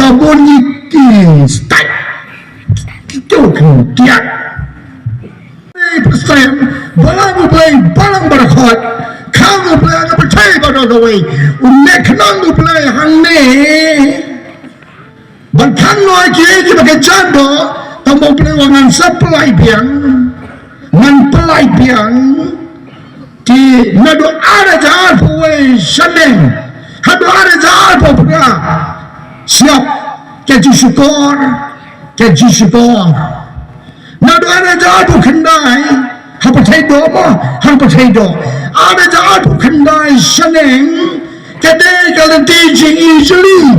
kabun iki start itu kemudian presbyterian Balang Blei Balang berkhot kamu Blei nak percaya pada Blei unek kenang Blei hangni bantan noi kiri bagai jando tambah Blei wangan sepelai biang ngan pelai biang di nado ada jalan Blei seneng nado ada jalan Blei siap keji syukur nado ada jalan kendai apa tendo ada jalan kendai seneng kedai kalau jingiaroh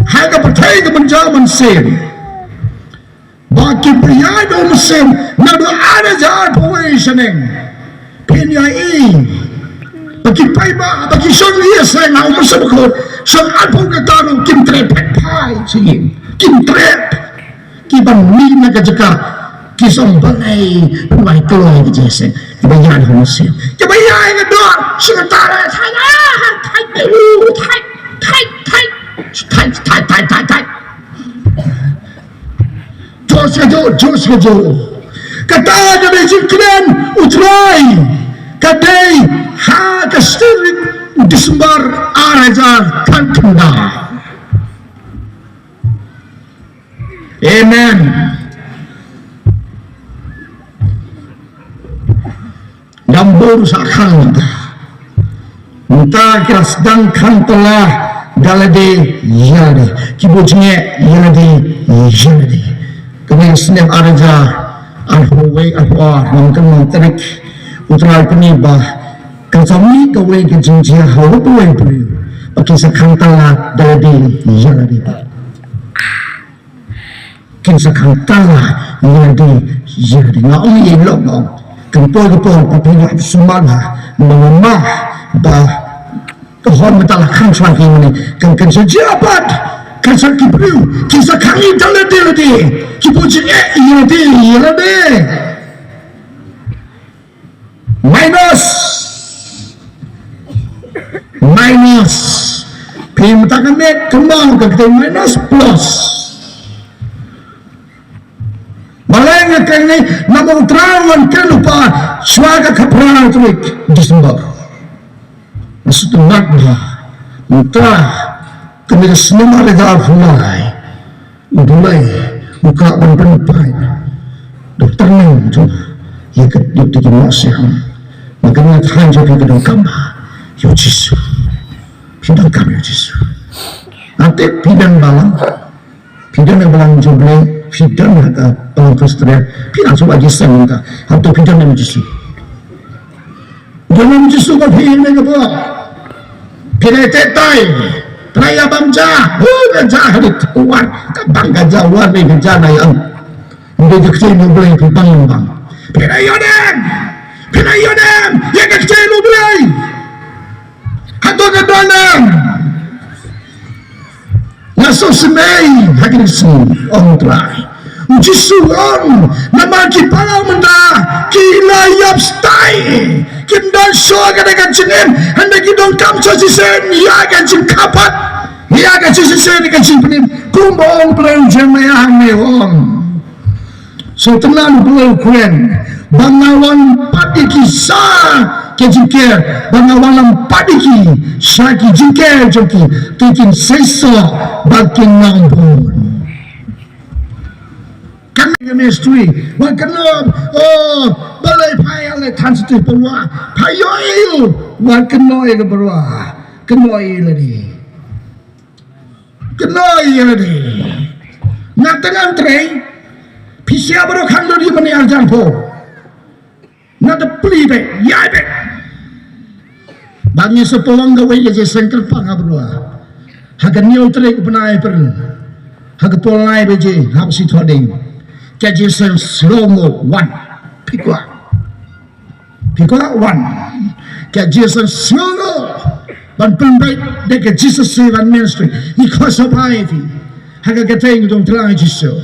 harga percaya ke menjaman sen bagi pria do mesin nado ada jalan pawai seneng penyai bagi paiba bagi jingiaseng au masabukot sang alpong katano kim trep pai singin kim trep kiban ni nagajaka kisong Blei pemai keluar jingiaseng kebayaan mesin kebayaan ngadon sementara tai Jos kejo kata jadi jingkren Trai kadai ha kastirik disembar arajar kantunda amen dambur sakhan minta kira sedang kantolah dalade yade kibujnya yade kami senang araja alhuway alhuar mungkin terik utara penibah kami kawai ke Jingiaroh tuai beri pakai sekantala dalade yade kinsekantala yade ngau ye long kempol papinga sumala mama bah kohon metalah kang selagi ini kan sejabat kan sekipriu kisah kangi dalade kipuji yade minus pimtakan net kembang ke minus plus Balang kini namun terawan kelupa swaga kapral trik Desember maksudnya muka kami semua ada mulai muka penpai dokter nih cuma ya kedua masih makanya kan jadi kedua kamba yo Yesus pidang kami yo Yesus nanti pidang Balang Blei pidang ada Pastor Firstborn pidang coba jingiaseng kita atau pidang yang Yesus jangan Yesus kau pidang ni apa pidang tetai raya bangsa hari tuan kabang gajawan ni gajana yang udah kecil Blei pidang pidang yodem yang kecil Blei atau kedalam ngasih semai hari ini Trai Jisuang nama kipala menda kilayap stai kindan soga dengan jengem hendak kidong kamsa sisen ya kan jing kapat ya kan sisen dengan jing penim kumbang perang jemaah mewong so tenan Blei kuen bangawan padi kisah kejingker bangawan padi ki syaki jingker joki tikin seso bakin ngambun ministry wakanop balai payale tansitu perwa payoil wakanoi ke perwa kenoi lagi ngatangan Trai pisia baru kando di mani arjanpo ngata plibe yabe bangi sepolong gawe je sengkel panga perwa hagan niol Trai kepenai per haga polai beje hapsi thoding Jingiaroh slow-mo 1 pikwa 1 Jingiaroh slow-mo ban pembaik dekat Jesus sevan ministry ikut sampai haga kateng dong telah Jingiaroh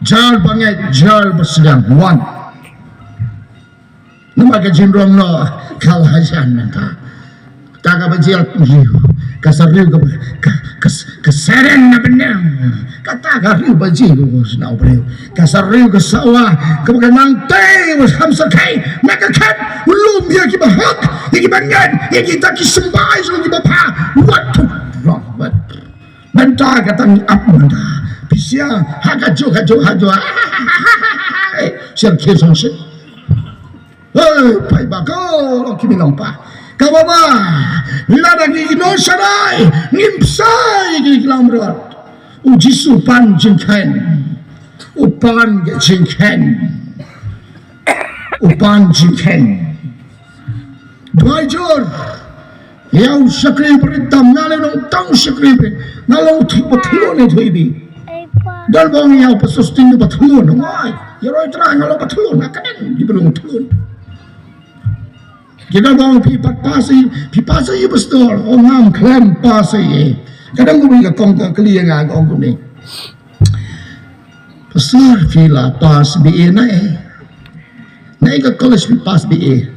jal bangai jal bersedang 1 nama ke jinrong no kal hajan mentah taga bajil riu kasariu ke seren na benang kataga riu bajil na obreu kasariu ke sawah ke bantei was hamsa kai maka kat ulum ya ki bahak ya ki bangan ya ki tak ki sembai so ki bapa what wrong but banta kata up manda bisia hajo siang kesong sit pai bako ki minampa kababa lada gi no sarai nimsai gi lamrat ujisu pan jingken upan ge jingken upan jingken Bajor yang sakri beritam ngalong tang sakri ngalong patulon itu ibi dan bang yang pesusting patulon ngai yaroi Trai ngalong patulon akan di belum patulon kita bang pipat pasi ibu pastor orang klaim pasi kadang gue bagi kong keliang agak gue ni pastor villa pas BA naik ke college pas BA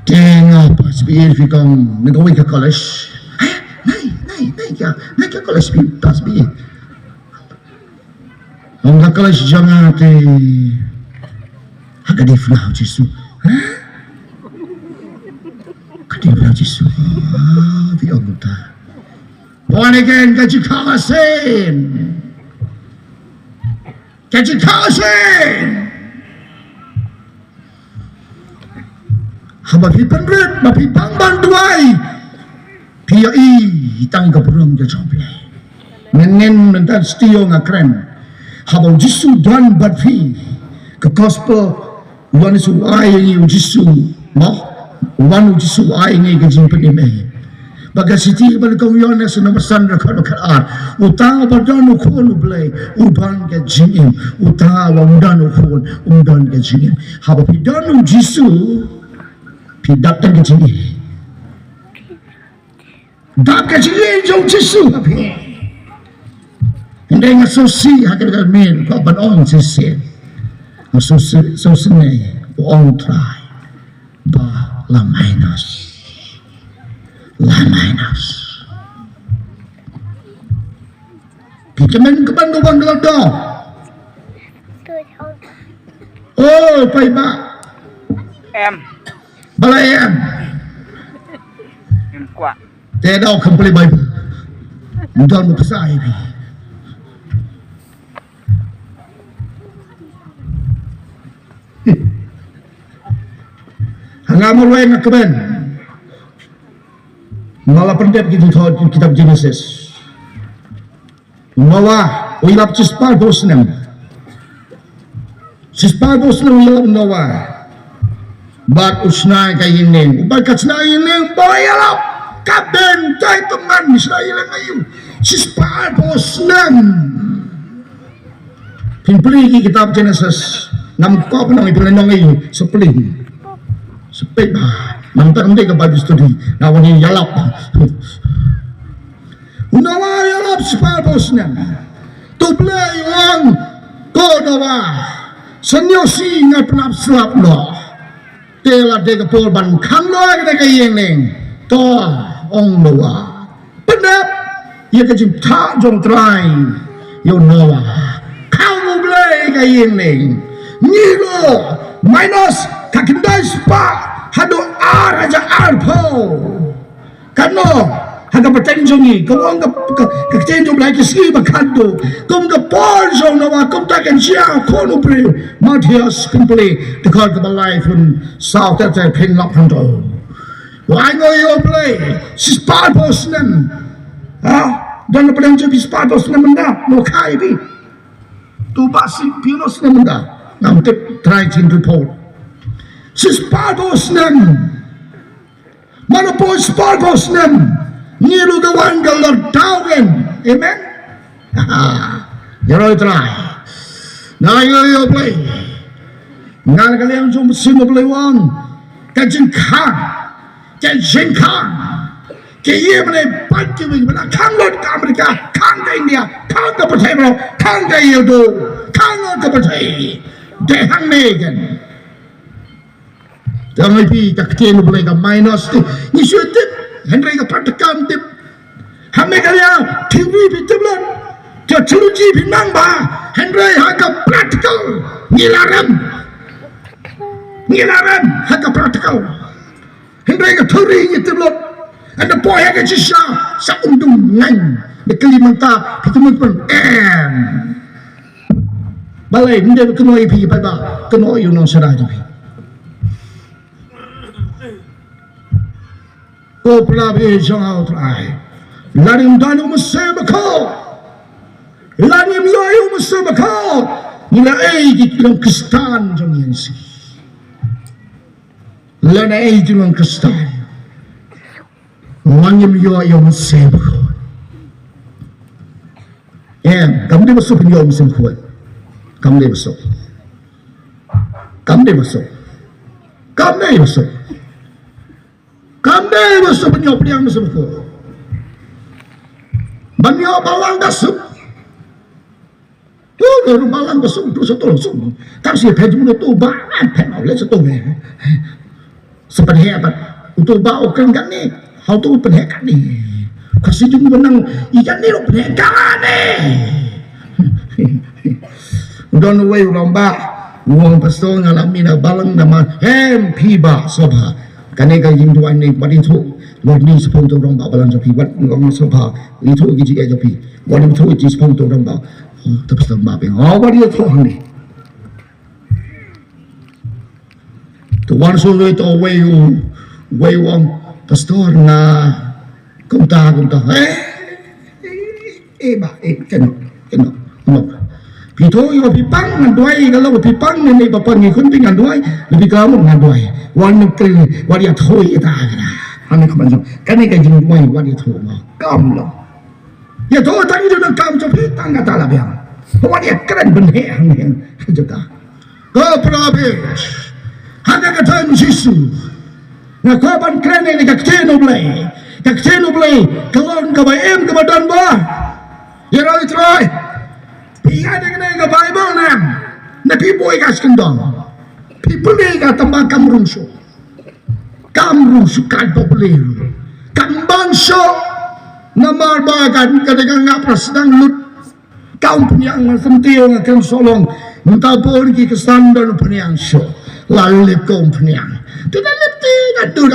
Tengah pas BA fikong nagawin ke college naik ke college pas BA ang ka college jangan te agak di flau jisu agak di flau jisu fikong ta born again kaji kawasin Habapi penrit, bapi bangban duai, PI tang burom je jong Blei. Mynnin mentat stio ngakren. Habang jisu dan badfi ke gospel wan su ai ni jisu mo wan jisu ai ni ke jimpen ime. Baga siti balkong yona sa namasan rakad utang badan ukon Blei udan ke jingim utang wamudan ukon udan ke jingim. Habapi dan jisu pidak dan kecil, dak kecil jauh jisu tapi, ini ngasosi akan kami kau banong sisi, ngasosi ni orang Trai, la minus, kita main kepan doang gelado, oh paiba, Balayan Dia dah kembali Bible Mudah berpesai Hangamul wain nak keben Malah pendek kita tahu kitab Genesis Noah Ialap cispar bosnem Ialap Noah Bat usnai kainin, ubat katsnai ini bayalap, kabentay teman Israel ngayon, sispar bosnan. Pimpli kitab Genesis, namkop nang ipilanong ngayon, sepit mantan hindi ka Bible study, nawan yung ialap. Unawa ialap sispar bosnan, tublay ang kodawa, sanyosi nga penapslap no. Tela dega pol ban kan lo ada kayen neng to ong Noah pendap ya kejim tak jong Trai yo Noah kau Blei kayen neng nilo minus kakindai spa hado ar aja arpo kano haga patenjongi kau angga katenjong Blei kesi bakando kau angga pol jong Noah kau takkan siang kono Blei Matias kumpuli dekat ke Balai pun South Tete Pinlock Hanto why go yo Blei sispar bosnan dan pada jadi sispar bosnan menda no kai bi tu basi pinos na menda namtip Trai tin report sispar bosnan mana po sispar bosnan nilu gawan galor tawgen amen yaroi Trai na yo Blei ngal kalian jom simo Blei wang kajin kang ke ye mene pati wi bana kang lot ka Amerika kang ka India kang ka Patai kang ka Yodo kang ka Patai de hang megan Jangan pi kakten boleh ka minus ti. Ni suetip Henry ka pratikan tip. Hame kaya TV biteblan. Dia celuji binang ba. Henry haka practical. Ngilaran haka practical. Henry ka theory biteblan. Anda boy haka jisha sa undung ngan. Di Kalimantan pitulun pun Balai hindi kenoi pi pa ba. Kenoi yun ang sarado pi. Ko plabi jong Trai. Lanim danu masema ko. Lanim layo masema ko. Nila ay gilang Kristan jong yansi. Lana ay gilang Kristan. Lanim layo masema ko. Kamu dia masuk penyom mesin kuat. Kamu dia masuk penyom penyom mesin kuat. Banyak balang dasuk. Kalau balang dasuk tu satu langsung. Tak sih pergi mana tu bahan penau le satu ni. Seperti apa? Untuk bawa kan ni. How tu penhekan ni. Khasi jung menang ikan ni lo penhekan ni. Don't way lawbah. Uang pastor ngalami na balang nama piba sobha. Kaneka jing tuan ni badi tu. Wani sepong tu lawbah balang jopi. Wat ngong sobha. Itu gigi aja jopi. Wani tu gigi sepong tu lawbah. Tapi pastor mabe. Wadi tu ni. Tu wan so itu way uang pastor na kumta. Kena. Pito yung pipang nganduay kalau pipang ni bapak ni kun ping nganduay lebih kamu nganduay wan nukil wadi athoy ita kana ane kaman kani ka jingmoy wadi atho ma kam lo ya to tang jo kam jo pitang kata la biang wadi keren benhe hang juga ko probe hanga ka tan jisu na ko ban keren ni ka kteno Blei kalon ka ba em ka badan ba ya roi Trai. Iya dengan yang Bible nam, na people ikas kendong, people ni ikat tambah kamrung so kan populer, kambang so, namar bagan kadang ngapras dang lut, kaum penyang sentiang akan solong, minta pergi ke standar penyang so, lalu kaum penyang, tidak lebih kadu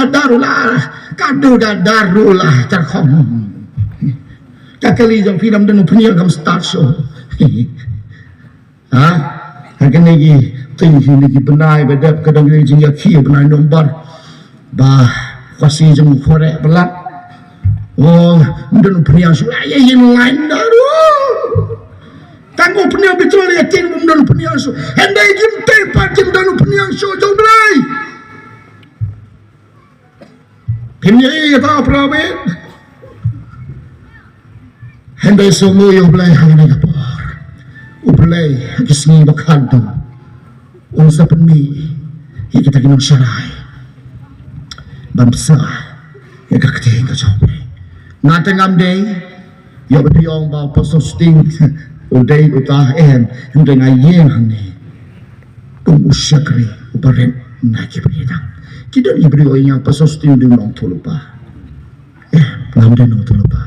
darulah terkom, kakali jang film dan penyang kam start so. Akan lagi tinggi lagi benai bedap kadang lagi jingiaroh benai nomor bah Khasi jong korek belak mungkin punya suara yang lain daru tangguh punya betul ya tin mungkin punya su hendai jimte pacim dan punya su jauh Blei punya kata prabe hendai semua yang Blei hanya kapor Blei kisni bakhanto unsa penmi kita kinong sarai bangsa ya kakte ka jobe natang amday ya biyong ba Pastor Suting uday uta hindi ngayen hangni kung usyakri uparen nakipitang kita ibrio yang Pastor Suting din nong tulupa ngamday nong tulupa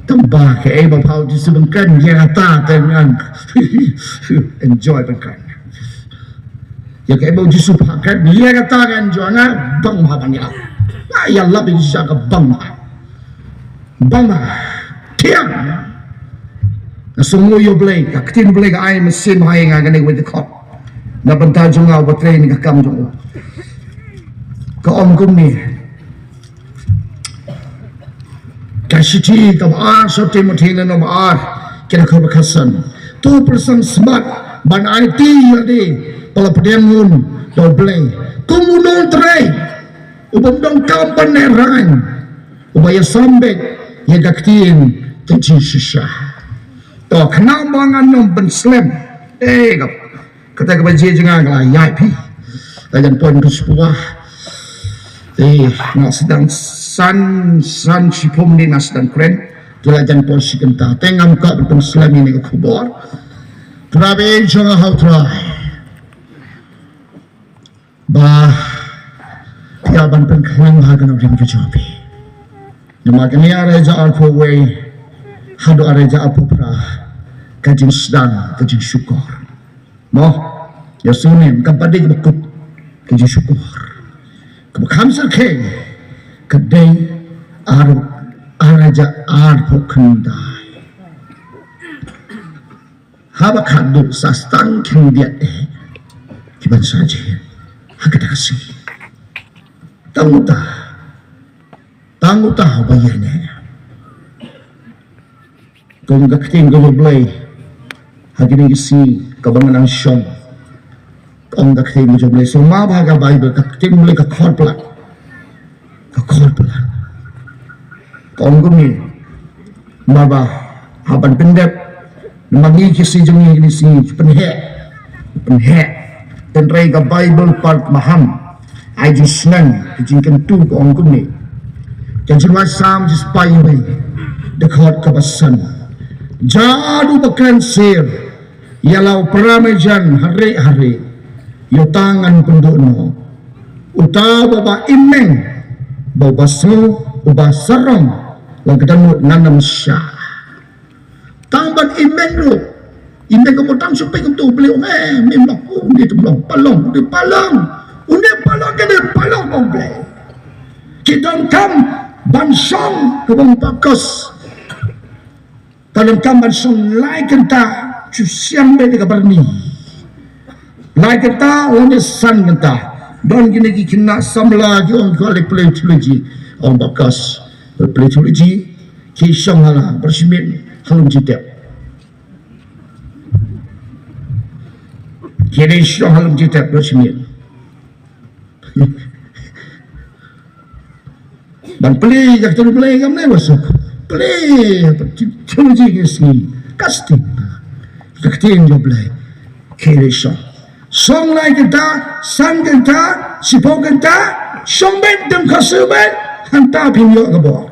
tambah ke bapau di sebengkan yang kata dengan enjoy bengkan ya ke bau jisu pakai dia katakan jangan bang mahabannya ialap ini siapa bang tiang semua yo Blei kaktin Blei ka ay mesin mahai ngagani with the cop na bantay junga batre ni kakam jong ka om kumni Khasi kabar sote muthilan nomar kena kau berkesan tu person smart ban IT yade pala pedengun do Blei kumunong Trai ubam dong kampan neran ubaya sambek ya gaktin tuji shisha to kenal bangan nom ben slam kata kebaji jangan lah yaipi dan pon tu sebuah nak sedang san sipom ni nas dan keren tulajan polisi kenta tengam ka betul selami ni kubor Trai jong how try. Tiaban pengklang hagan ring kejobi. Namagani areja alpo way. Hado areja alpo pra. Kajin sedang, kajin syukur. Moh, ya sunem kampadik bakut kajin syukur. Kamsar ke kadai areja alpo kendai. Haba kadu sastang kendiat kiban saja. Hakat Khasi. Tanguta bayarnya. Kung gakting galo Blei, hagini isi kabangan ang siyong. Kung gakting mo Blei, so mabaga Bible, gakting Blei kakorplan. Kung gumi, maba, haban pendep, namagikis si Jingi si penhe, Trai ka Bible part maham, ay jisnang, kijingkan tu kung gumi. Jangan wasam jis payuhi, dekat kabasan. Jadu bakran sir, yalau peramejan hari-hari, yotangan pendukno, utawa ba imeng, bawa basu, ubah serong, langkadamut nanam syah. Tangban imeng lu, imeng kamu tang supaya kamu beli memang undi tu belum palong, undi palong kena palong mau beli. Kita kam bansong kebang bagus. Kalau kam bansong lai kenta cusian beli kabarni. Lai kenta orang san kenta. Don gini kena samla jong kuali pelituji orang bagus. Pelituji kisah hala bersimit halum jitep. Kini kisah halum jitep bersimit. Dan Blei jak tu Blei kam ne masuk. Blei tuji kesi kasting. Kasting jo Blei. Kiri song. Song lai kita, sang kita, sipau kita, song bet dem kasubet, hantar pinjau kabor.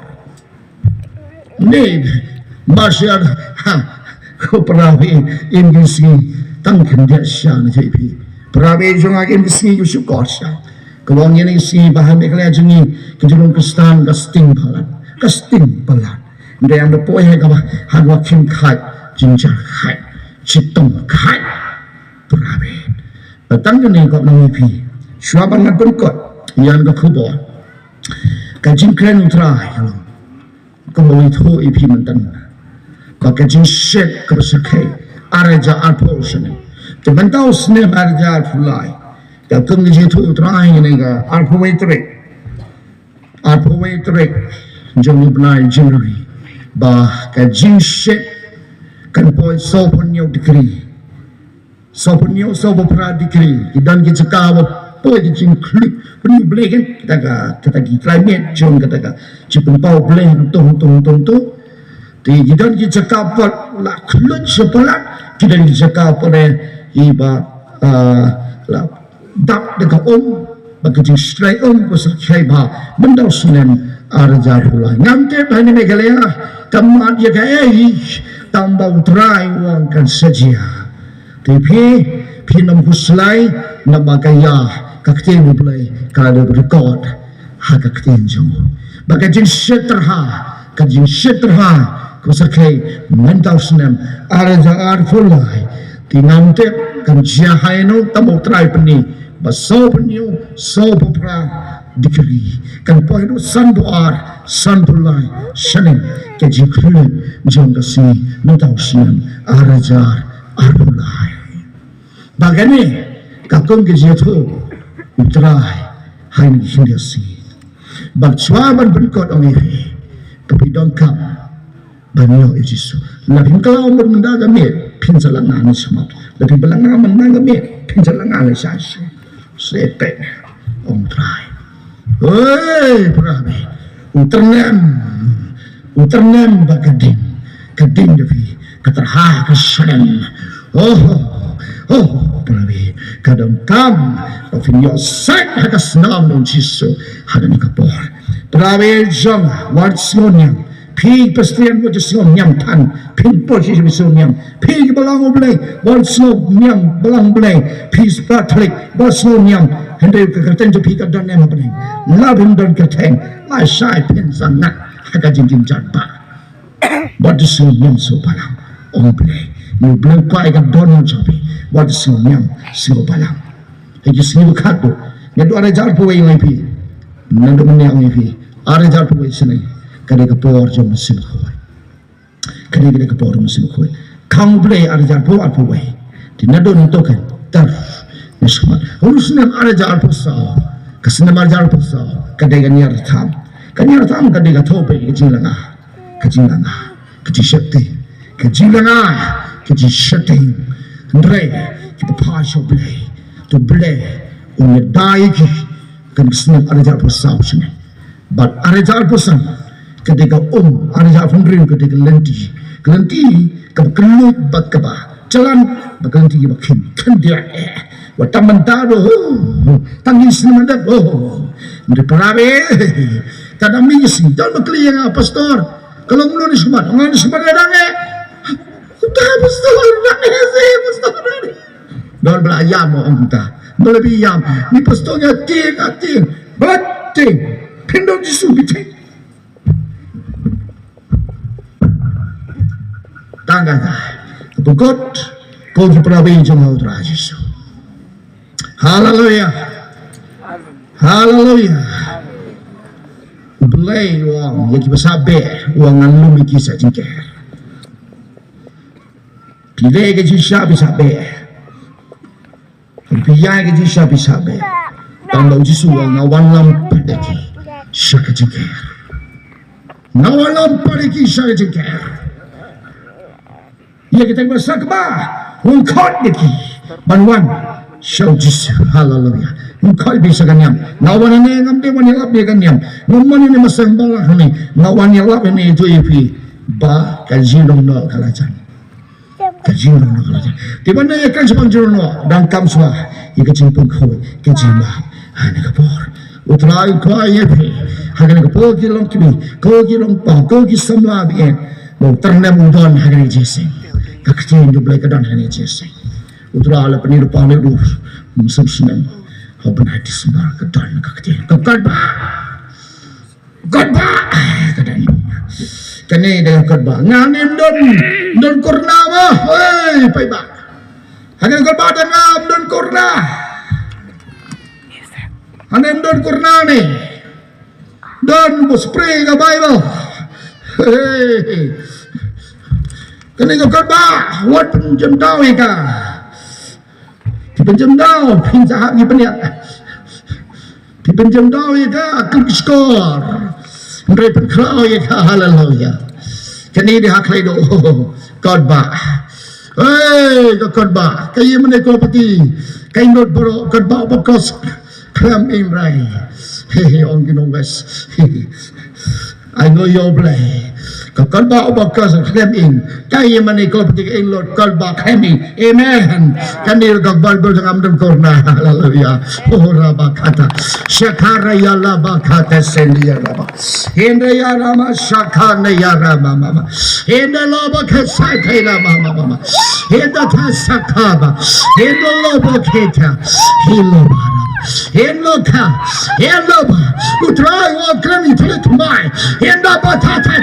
Ni masyar ko perawi indisi tangkan dia siang jadi. Perawi jangan indisi yo syukur siang. Kalau ini si bahan mereka jengi kejurung kestan kasting balan. Dia yang berpoih kama hagwa kim kai jinjar kai citong kai perawi. Batang ni kau nangipi. Syuaban nak berkot yang kekubur. Kajin keren Trai kalau kau boleh tahu ipi mantan. Kau kajin set kebesakai areja alpol sini. Terbentau sini areja alpulai. Kau ni tu Trai ni ka alpaway trek jom benai January bah kajin set kan poi soponyo dikri soponyo sopo pra dikri dan kita kawa poi kajin klik penuh Blei kan kita climate jom kita cipun pau Blei tung ti dan kita kawa la klut sepalat kita kawa iba la dak dekat bagi stray pasal stray benda sunan arja pula ngante bani megalaya tamat ya kai tambah Trai wang kan saja tapi pinam huslai namagaya kakten Blei kalau record hak kakten jong bagi kajin seterha kusakai mental sunan arja pula ngante kan jahaino tambah Trai peni basau penyu, sau pupra dikiri. Kan poin itu sanduar, sandulai, senin kejikruan jong Khasi mentau sian arajar arulai. Bagani kakung kejiatu Trai hai Jingiaroh. Bagsuaban berikut ongi tapi dongkam banyo Yesus. Lebih kalau mendaga mir pinjalangan sama. Lebih belangan mendaga mir pinjalangan saja. Sepek Om Trai. Hei perabi Uternem bagading kading devi katerha kesadan. Perabi kadang kam ofinyo sak hakas nam non Yesus hadani kapor. Perabi jong wartsmonya Pi presbyterian wo just nyam tan pin po si nyam pi balang Blei bol snow nyam balang Blei pi catholic bol snow nyam hende ka ten pi ka don nyam apa love him don ka ten my shy pin sang nak ka jing jan ba bol snow nyam so balang Blei you Blei ka don chopi bol snow nyam so balang e just ni ka do ngado ara jar po ngai pi nando mnyang pi ara jar po sinai kade ka por jo musim khoi kade ka por musim khoi khang Blei ara jar po ar po wai ti na don to kan tar nisma urusnem ara jar po sa kasna mar jar po sa kade ka nyar tham kade ka thope ka jilanga ka ji shakti ka jilanga ka ji shakti Trai ki pa sho Blei to Blei un dai ki kan snem ara jar po sa usne but ara jar po sa ketika ada fundring ketika lenti ke kelut bat ke ba jalan berhenti makin kan dia wataman tado tangis namandat dari perabe kadang misi dan berkeliling pastor kalau mulu ni semat datang udah pastor pastor don belayam orang kita lebih yam ni pastornya ting bating pindong jisu biting tangga pukot kau diperabi jong Trai Yesus. Haleluya, haleluya. Blei wong yang kita sabe wong anu mikir saja ker. Pilih ke jisha bisa be, pilih ke jisha bisa be. Tangga Yesus wong ngawan lampat lagi, syak ker. Ngawan lampat lagi syak ker. Ya kita bersak bah, ungkot lagi, banwan, show Jesus, haleluya. Ungkot bisa kanyam, ngawan ini ngamde wani lap dia kanyam, ngawan ini masang balang ni, ngawan yang lap ini itu ipi, bah kajilong no kalajan, Di mana ya kan sepanjang no, dan kam swa, ya kajing pengkoi, kajing bah, hanya kapor. Utrai kau ipi, hanya kapor kilong kimi, kau kilong pah, kau samla bien, mau ternem udon hanya jingiaseng. Kaktian do Blei kadan hani jese utra ala peniru pame ru musam sinam hoban hati sembar kadan kaktian kadan kadan kene de kadba nganem don korna ma hei pai ba hagen kadba ngam don korna hanen don korna ni don spray ka bible hei kene ko ba wat penjem daw ika penjem daw pin sahab ni peniat penjem daw ika klik skor ndre pen krao ika haleluya kene dia haklai do god ba god ba kay mane ko pati kay not bro god ba bakos kram imrai on ginong wes I know your Blei. Kalau bawa bakas kami, kaya mana kalau petik elot kalau bak kami, amen. Kami juga balbal dengan amdan korna, haleluya. Ora bakata, syakara ya la bakata sendia la. Hende ya rama syakana ya rama mama. Hende la bakasa kena mama mama. Hende tasakaba. Hende la baketa. Hilo bara. Hendo utrai wa kremi tulit mai hendo batata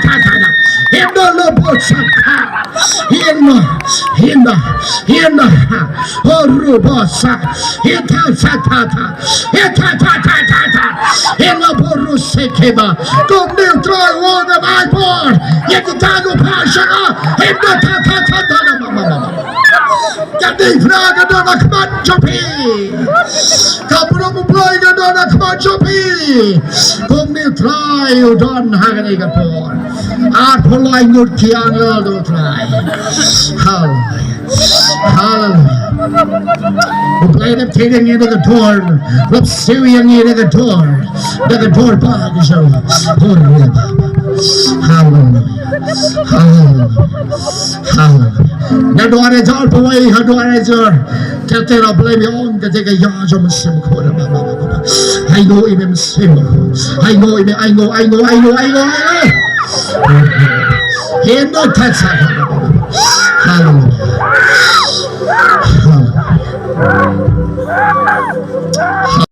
hendo lobo saka hendo orubosa heta hendo boru sekeba komne utrai wa na mai por yekitago pasha hendo mama jadi fraga dona kmat chopi kapuro Blei ka dona kmat chopi komni Trai udon hagani kapor at polai ngut kianga do Trai haleluya Blei na tegen ni daga tor lap siwi ni daga tor pa ki show haleluya na doare jal pawai ha doare jal tetera Blei mi on ka tega ya jo musim ko na mama I know ime musim I know Endo tatsa. Hallelujah.